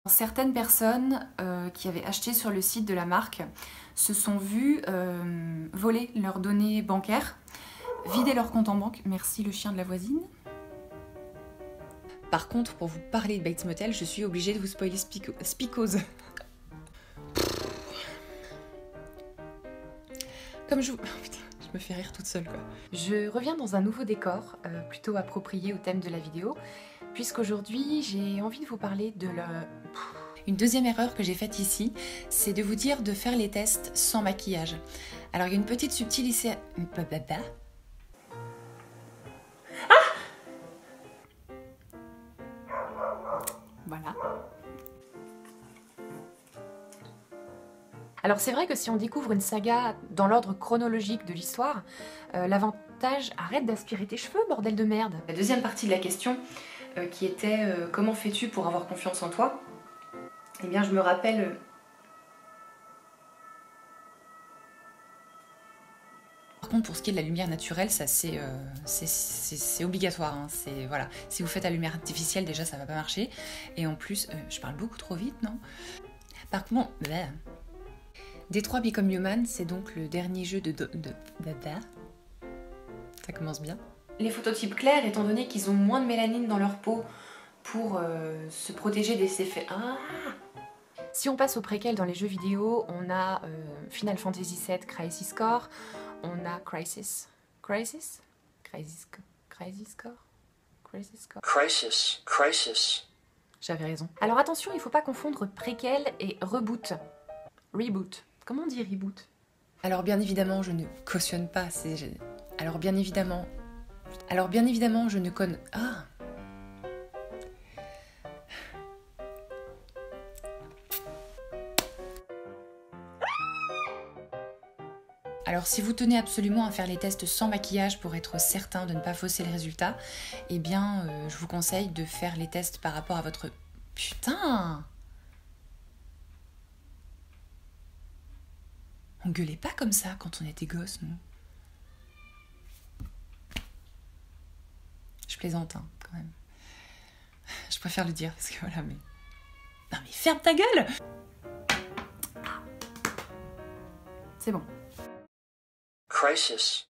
Certaines personnes qui avaient acheté sur le site de la marque se sont vues voler leurs données bancaires, vider leur compte en banque. Merci le chien de la voisine. Par contre, pour vous parler de Bates Motel, je suis obligée de vous spoiler Spicose. Comme je vous... Oh, putain, je me fais rire toute seule quoi. Je reviens dans un nouveau décor, plutôt approprié au thème de la vidéo, puisqu'aujourd'hui j'ai envie de vous parler de la... Une deuxième erreur que j'ai faite ici, c'est de vous dire de faire les tests sans maquillage. Alors il y a une petite subtilité... Voilà. Alors c'est vrai que si on découvre une saga dans l'ordre chronologique de l'histoire, l'avantage... Arrête d'aspirer tes cheveux, bordel de merde. La deuxième partie de la question, qui était comment fais-tu pour avoir confiance en toi? Eh bien je me rappelle... Par contre, pour ce qui est de la lumière naturelle, ça c'est obligatoire. Hein. Voilà. Si vous faites la lumière artificielle, déjà ça va pas marcher. Et en plus, je parle beaucoup trop vite, non? Par contre, Detroit Become Human, c'est donc le dernier jeu de ça commence bien. Les phototypes clairs, étant donné qu'ils ont moins de mélanine dans leur peau pour se protéger des effets... Ah! Si on passe au préquel dans les jeux vidéo, on a Final Fantasy VII Crisis Core, on a Crisis Core. J'avais raison. Alors attention, il ne faut pas confondre préquel et reboot. Reboot. Comment on dit reboot? Alors bien évidemment, je ne cautionne pas. Alors bien évidemment, je ne connais... Ah! Alors si vous tenez absolument à faire les tests sans maquillage pour être certain de ne pas fausser le résultat, eh bien je vous conseille de faire les tests par rapport à votre... Putain! On gueulait pas comme ça quand on était gosse, nous. Je plaisante, hein, quand même. Je préfère le dire parce que voilà, mais... Non mais ferme ta gueule! C'est bon. Crisis.